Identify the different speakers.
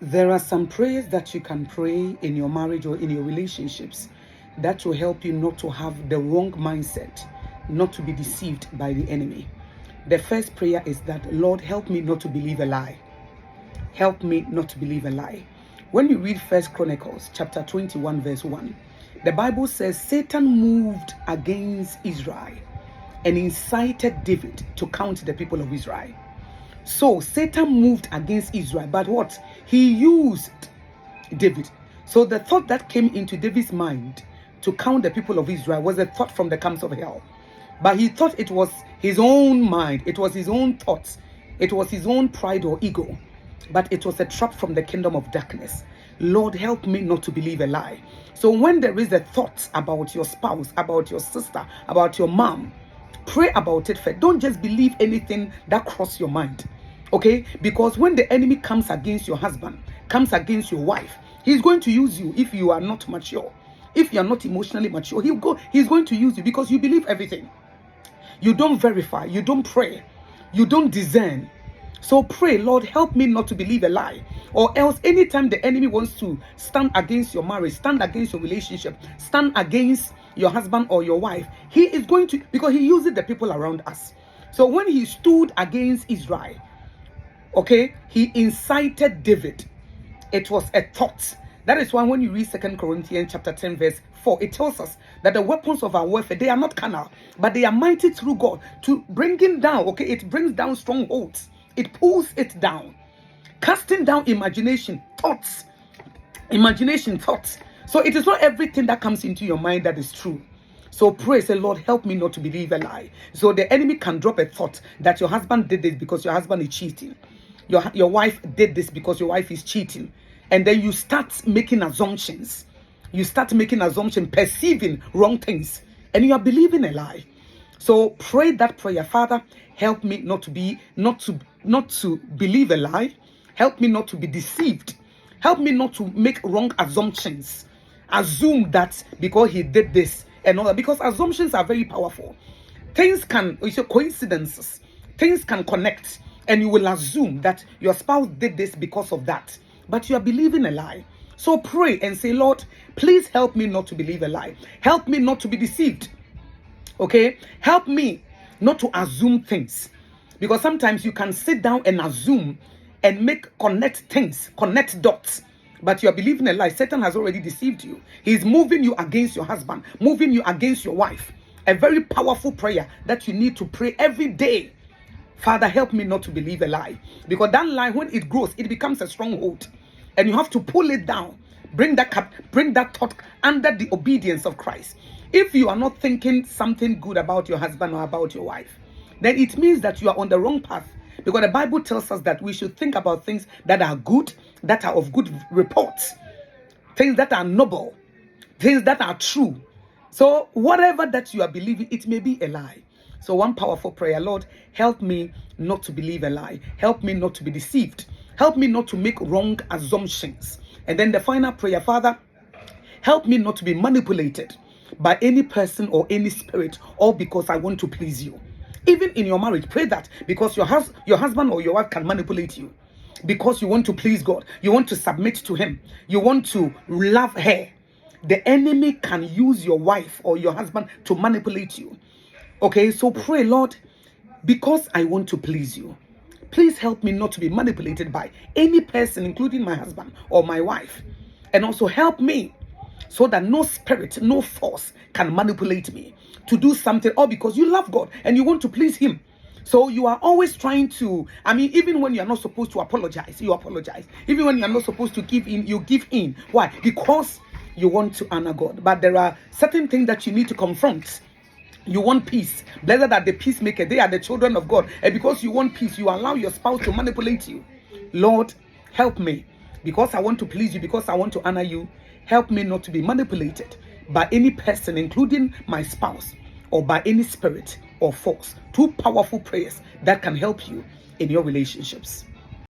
Speaker 1: There are some prayers that you can pray in your marriage or in your relationships that will help you not to have the wrong mindset, not to be deceived by the enemy. The first prayer is that, Lord, help me not to believe a lie. Help me not to believe a lie. When you read 1 Chronicles chapter 21 verse 1, the Bible says Satan moved against Israel and incited David to count the people of Israel. So Satan moved against Israel, but what? He used David. So the thought that came into David's mind to count the people of Israel was a thought from the camps of hell. But he thought it was his own mind, it was his own thoughts, it was his own pride or ego. But it was a trap from the kingdom of darkness. Lord, help me not to believe a lie. So when there is a thought about your spouse, about your sister, about your mom, pray about it first. Don't just believe anything that crosses your mind. Okay? Because when the enemy comes against your husband, comes against your wife, he's going to use you if you are not mature. If you are not emotionally mature, he's going to use you because you believe everything. You don't verify, you don't pray, you don't discern. So pray, Lord, help me not to believe a lie. Or else anytime the enemy wants to stand against your marriage, stand against your relationship, stand against your husband or your wife, he is going to, because he uses the people around us. So when he stood against Israel, okay, he incited David. It was a thought. That is why when you read 2 Corinthians chapter 10 verse 4, it tells us that the weapons of our warfare, they are not carnal, but they are mighty through God to bringing down, okay, it brings down strongholds. It pulls it down, casting down imagination, thoughts. So it is not everything that comes into your mind that is true. So pray, say, Lord, help me not to believe a lie. So the enemy can drop a thought that your husband did this because your husband is cheating. Your wife did this because your wife is cheating. And then you start making assumptions. You start making assumptions, perceiving wrong things. And you are believing a lie. So pray that prayer. Father, help me not to believe a lie. Help me not to be deceived. Help me not to make wrong assumptions. Assume that because he did this and all that. Because assumptions are very powerful. Things can, coincidences. Things can connect. And you will assume that your spouse did this because of that. But you are believing a lie. So pray and say, Lord, please help me not to believe a lie. Help me not to be deceived. Okay? Help me not to assume things. Because sometimes you can sit down and assume and connect things, connect dots. But you are believing a lie. Satan has already deceived you. He's moving you against your husband, moving you against your wife. A very powerful prayer that you need to pray every day. Father, help me not to believe a lie. Because that lie, when it grows, it becomes a stronghold. And you have to pull it down. Bring that thought under the obedience of Christ. If you are not thinking something good about your husband or about your wife, then it means that you are on the wrong path. Because the Bible tells us that we should think about things that are good, that are of good report, things that are noble, things that are true. So whatever that you are believing, it may be a lie. So one powerful prayer, Lord, help me not to believe a lie. Help me not to be deceived. Help me not to make wrong assumptions. And then the final prayer, Father, help me not to be manipulated by any person or any spirit, all because I want to please you. Even in your marriage, pray that, because your husband or your wife can manipulate you. Because you want to please God. You want to submit to him. You want to love her. The enemy can use your wife or your husband to manipulate you. Okay, so pray, Lord, because I want to please you, please help me not to be manipulated by any person, including my husband or my wife. And also help me so that no spirit, no force can manipulate me to do something, all because you love God and you want to please him. So you are always trying to, even when you are not supposed to apologize, you apologize. Even when you are not supposed to give in, you give in. Why? Because you want to honor God. But there are certain things that you need to confront. You want peace. Blessed are the peacemaker. They are the children of God. And because you want peace, you allow your spouse to manipulate you. Lord, help me. Because I want to please you, because I want to honor you, help me not to be manipulated by any person, including my spouse, or by any spirit or force. Two powerful prayers that can help you in your relationships.